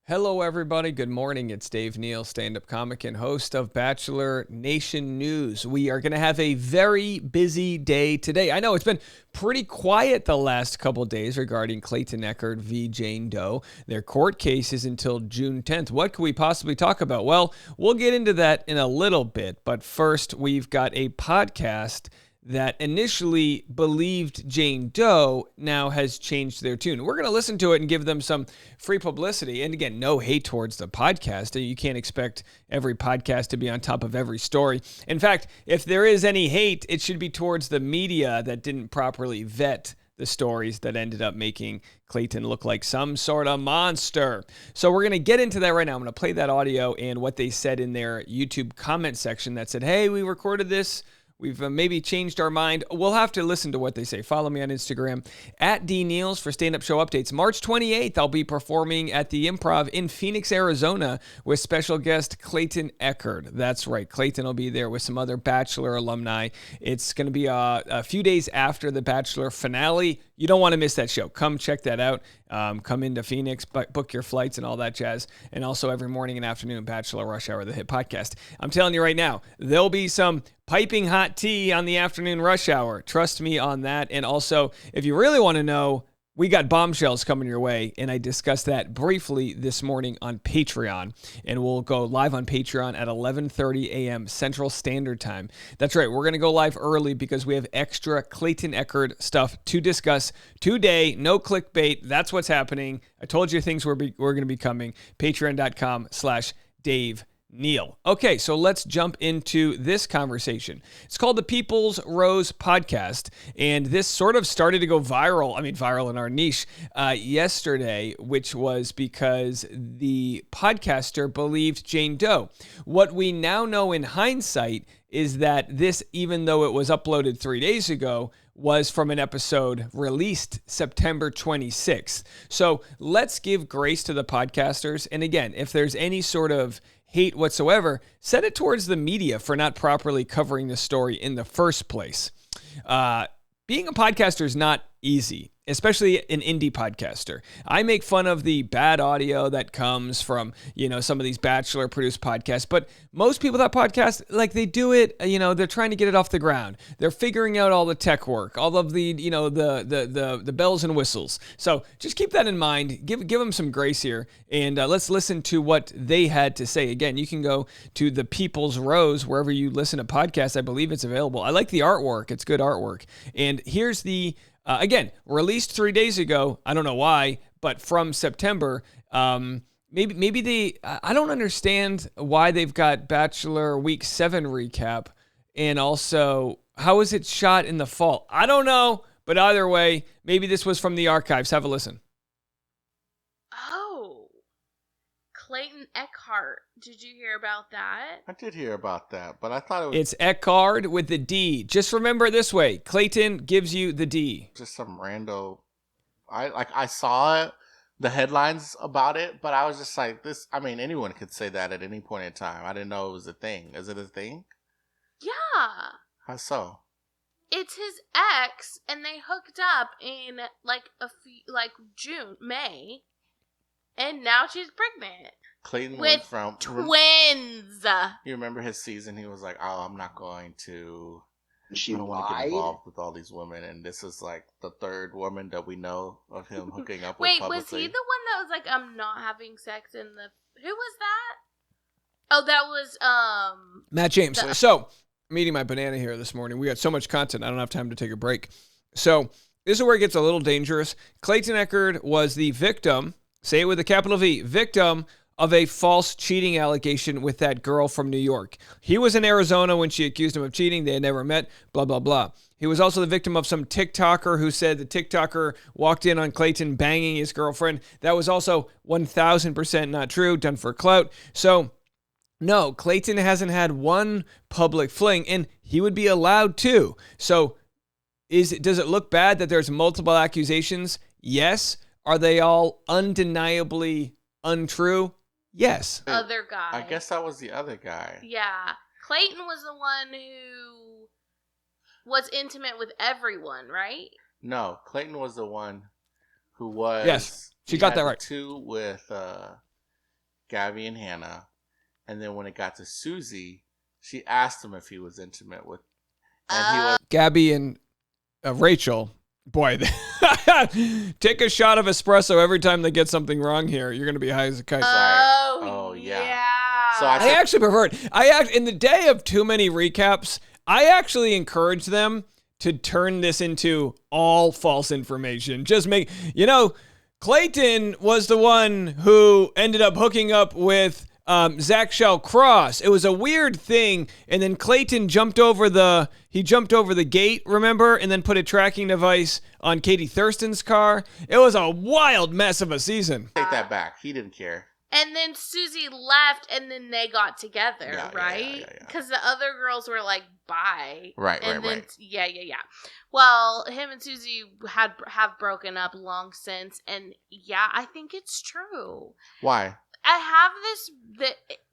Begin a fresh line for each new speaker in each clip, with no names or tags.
Hello, everybody. Good morning. It's Dave Neal, stand-up comic and host of Bachelor Nation News. We are going to have a very busy day today. I know it's been pretty quiet the last couple of days regarding Clayton Echard v. Jane Doe. Their court case is until June 10th. What could we possibly talk about? Well, we'll get into that in a little bit, but first, we've got a podcast that initially believed Jane Doe now has changed their tune. We're going to listen to it and give them some free publicity. And again, no hate towards the podcast. You can't expect every podcast to be on top of every story. In fact, if there is any hate, it should be towards the media that didn't properly vet the stories that ended up making Clayton look like some sort of monster. So we're going to get into that right now. I'm going to play that audio and what they said in their YouTube comment section that said, hey, we recorded this. We've maybe changed our mind. We'll have to listen to what they say. Follow me on Instagram, @DNeals for stand-up show updates. March 28th, I'll be performing at the Improv in Phoenix, Arizona with special guest Clayton Echard. That's right. Clayton will be there with some other Bachelor alumni. It's going to be a few days after the Bachelor finale. You don't want to miss that show. Come check that out. Come into Phoenix, book your flights and all that jazz. And also every morning and afternoon, Bachelor Rush Hour, the hit podcast. I'm telling you right now, there'll be some piping hot tea on the afternoon rush hour. Trust me on that. And also, if you really want to know, we got bombshells coming your way, and I discussed that briefly this morning on Patreon, and we'll go live on Patreon at 11:30 a.m. Central Standard Time. That's right, we're going to go live early because we have extra Clayton Echard stuff to discuss today. No clickbait. That's what's happening. I told you things were going to be coming. Patreon.com/Dave Neal. Okay, so let's jump into this conversation. It's called the People's Rose Podcast, and this sort of started to go viral. I mean, viral in our niche yesterday, which was because the podcaster believed Jane Doe. What we now know in hindsight is that this, even though it was uploaded 3 days ago, was from an episode released September 26th. So let's give grace to the podcasters. And again, if there's any sort of hate whatsoever, set it towards the media for not properly covering the story in the first place. Being a podcaster is not easy, especially an indie podcaster. I make fun of the bad audio that comes from, some of these Bachelor produced podcasts, but most people that podcast, like, they do it, they're trying to get it off the ground. They're figuring out all the tech work, all of the, the bells and whistles. So just keep that in mind. Give them some grace here, and let's listen to what they had to say. Again, you can go to the People's Rose wherever you listen to podcasts. I believe it's available. I like the artwork. It's good artwork. And here's the again, released 3 days ago. I don't know why, but from September. Maybe I don't understand why they've got Bachelor Week 7 recap, and also how is it shot in the fall? I don't know, but either way, maybe this was from the archives. Have a listen.
Oh, Clayton Echard. Did you hear about that?
I did hear about that, but I thought it was...
It's Echard with the D. Just remember it this way. Clayton gives you the D.
Just some rando... I saw it, the headlines about it, but I was just like, anyone could say that at any point in time. I didn't know it was a thing. Is it a thing?
Yeah.
How so?
It's his ex, and they hooked up in, May, and now she's pregnant.
Clayton
with
went from
twins.
You remember his season? He was like, "Oh, I'm not going to.
She
I don't want to get
lied?
involved with all these women." And this is like the third woman that we know of him hooking up
Wait,
with publicly.
was he the one that was like, "I'm not having sex in the"? Who was that? Oh, that was
Matt James. So, I'm eating my banana here this morning. We got so much content, I don't have time to take a break. So, this is where it gets a little dangerous. Clayton Echard was the victim, say it with a capital V, victim of a false cheating allegation with that girl from New York. He was in Arizona when she accused him of cheating. They had never met, blah, blah, blah. He was also the victim of some TikToker who said the TikToker walked in on Clayton banging his girlfriend. That was also 1,000% not true, done for clout. So, no, Clayton hasn't had one public fling, and he would be allowed to. So, does it look bad that there's multiple accusations? Yes. Are they all undeniably untrue? Yes.
Other guy.
I guess that was the other guy.
Yeah. Clayton was the one who was intimate with everyone, right?
No, Clayton was the one who was...
Yes, she got that right.
Two with Gabby and Hannah. And then when it got to Susie, she asked him if he was intimate with, and he was
Gabby and Rachel. Boy, take a shot of espresso every time they get something wrong here. You're going to be high as a kite.
Oh yeah. So
I actually prefer it. In the day of too many recaps, I actually encourage them to turn this into all false information. Just make, Clayton was the one who ended up hooking up with Zach Shallcross. It was a weird thing, and then Clayton jumped over the gate, remember, and then put a tracking device on Katie Thurston's car. It was a wild mess of a season.
Take that back. He didn't care.
And then Susie left, and then they got together, right? Because the other girls were like, bye.
Right.
Yeah. Well, him and Susie have broken up long since, and yeah, I think it's true.
Why?
I have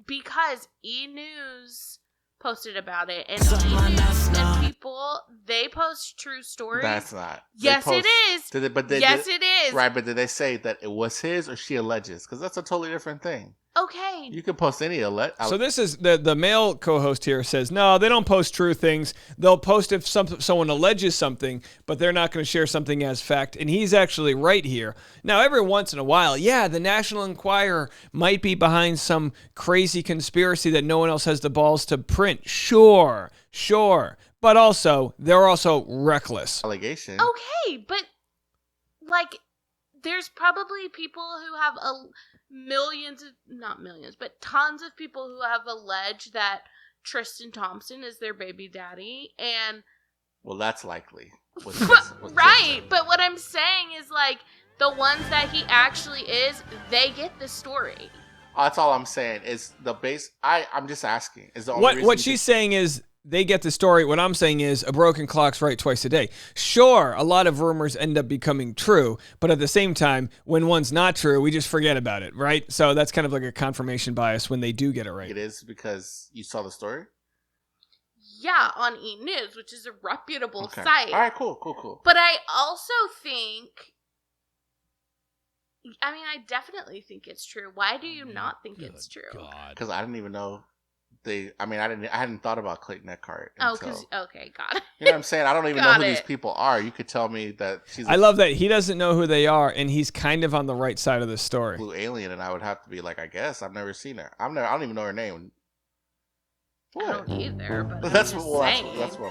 because E! News posted about it, and E! News and people, they post true stories.
That's not.
Yes, it is. It is.
Right, but did they say that it was his or she alleges? Because that's a totally different thing.
Okay.
You can post any
So this is the male co-host here says, no, they don't post true things. They'll post if someone alleges something, but they're not going to share something as fact. And he's actually right here. Now, every once in a while, the National Enquirer might be behind some crazy conspiracy that no one else has the balls to print. Sure. But also, they're also reckless.
Allegation.
Okay, but there's probably people who have not millions, but tons of people who have alleged that Tristan Thompson is their baby daddy, and
well, that's likely.
Right, but what I'm saying is the ones that he actually is, they get the story.
That's all I'm saying. Is the base? I'm just asking. Is the only reason
what she's saying is they get the story. What I'm saying is a broken clock's right twice a day. Sure, a lot of rumors end up becoming true, but at the same time, when one's not true, we just forget about it, right? So that's kind of like a confirmation bias when they do get it right.
It is because you saw the story?
Yeah, on E! News, which is a reputable site.
All right, cool.
But I also think, I definitely think it's true. Why do you not think it's true?
Because I didn't even know. I hadn't thought about Clayton Eckhart.
Okay, got it.
You know what I'm saying? I don't even know who these people are. You could tell me that
I love that he doesn't know who they are, and he's kind of on the right side of the story.
Blue alien, and I would have to be like, I guess I've never seen her. I don't even know her name.
What? I don't either, but
that's my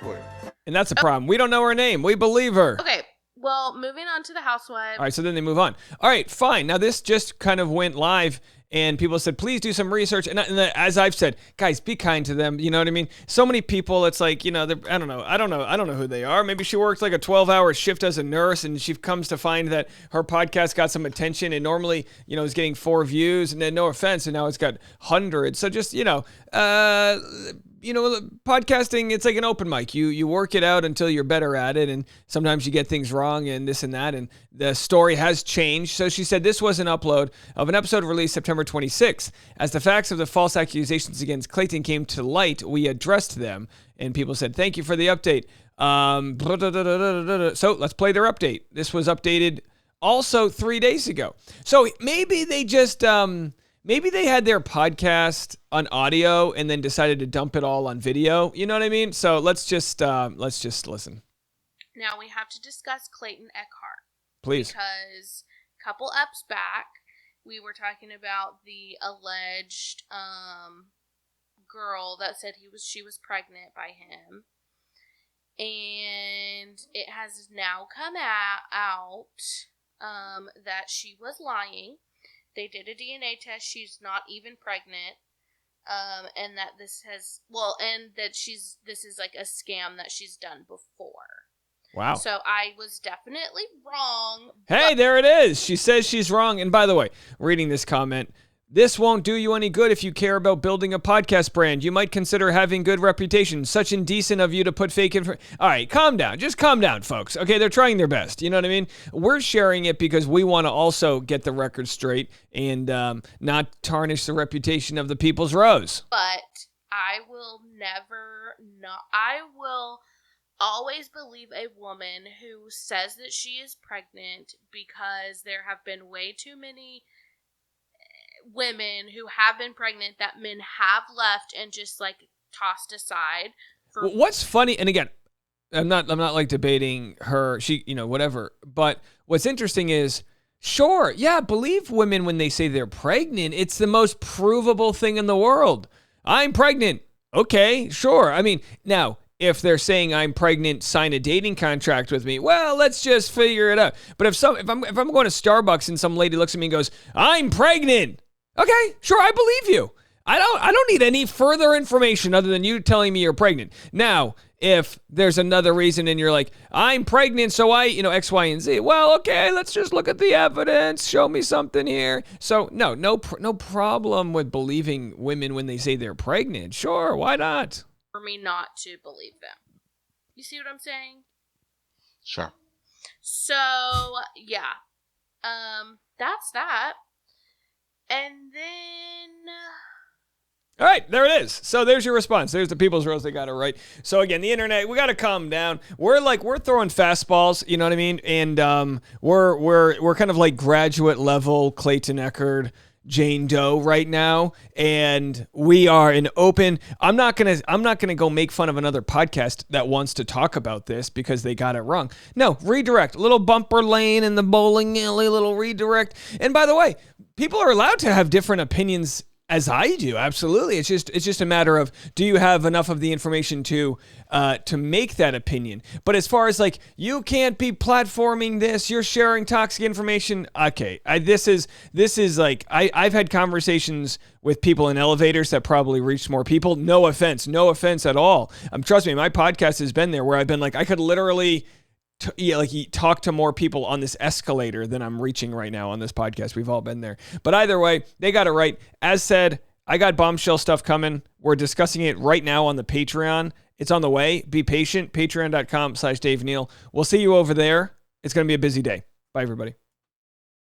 point.
And that's a problem. We don't know her name. We believe her.
Okay. Well, moving on to the housewives.
All right, so then they move on. All right, fine. Now this just kind of went live, and people said, please do some research. And as I've said, guys, be kind to them. You know what I mean? So many people, it's like, I don't know who they are. Maybe she works like a 12-hour shift as a nurse, and she comes to find that her podcast got some attention, and normally, is getting 4 views, and then no offense, and now it's got hundreds. So just, podcasting, it's like an open mic. You work it out until you're better at it, and sometimes you get things wrong and this and that, and the story has changed. So she said this was an upload of an episode released September 26th. As the facts of the false accusations against Clayton came to light, we addressed them, and people said, thank you for the update. So let's play their update. This was updated also 3 days ago. So maybe they just... Maybe they had their podcast on audio and then decided to dump it all on video. You know what I mean? So let's just listen.
Now we have to discuss Clayton Eckhart.
Please.
Because a couple eps back, we were talking about the alleged girl that said she was pregnant by him. And it has now come out that she was lying. They did a DNA test. She's not even pregnant. And that this is like a scam that she's done before.
Wow.
So I was definitely wrong.
Hey, there it is. She says she's wrong. And by the way, reading this comment, this won't do you any good if you care about building a podcast brand. You might consider having good reputation. Such indecent of you to put fake info. All right, calm down. Just calm down, folks. Okay, they're trying their best. You know what I mean? We're sharing it because we want to also get the record straight and not tarnish the reputation of the People's Rose.
But I will always believe a woman who says that she is pregnant because there have been way too many women who have been pregnant that men have left and just like tossed aside.
What's funny, and again, I'm not like debating her, she, whatever. But what's interesting is, sure, yeah, believe women when they say they're pregnant. It's the most provable thing in the world. I'm pregnant. Okay, sure. I mean, now, if they're saying I'm pregnant, sign a dating contract with me, well, let's just figure it out. But if I'm going to Starbucks and some lady looks at me and goes, I'm pregnant. Okay, sure, I believe you. I don't need any further information other than you telling me you're pregnant. Now, if there's another reason and you're like, I'm pregnant, so I, X, Y, and Z. Well, okay, let's just look at the evidence. Show me something here. So no problem with believing women when they say they're pregnant. Sure, why not?
For me not to believe them. You see what I'm saying?
Sure.
So, yeah. That's that. And then...
All right, there it is. So there's your response. There's the People's Rose. They got it right. So again, the internet, we got to calm down. We're throwing fastballs, you know what I mean? And we're kind of like graduate level Clayton Echard, Jane Doe right now, and we are an open. I'm not gonna go make fun of another podcast that wants to talk about this because they got it wrong. No, redirect, little bumper lane in the bowling alley, little redirect. And by the way, people are allowed to have different opinions. As I do, absolutely. It's just a matter of, do you have enough of the information to make that opinion? But as far as like, you can't be platforming this, you're sharing toxic information. Okay, this is like, I've had conversations with people in elevators that probably reached more people. No offense at all. Trust me, my podcast has been there where I've been like, I could literally talk to more people on this escalator than I'm reaching right now on this podcast. We've all been there. But either way, they got it right. As said, I got bombshell stuff coming. We're discussing it right now on the Patreon. It's on the way. Be patient. Patreon.com/Dave Neal. We'll see you over there. It's going to be a busy day. Bye, everybody.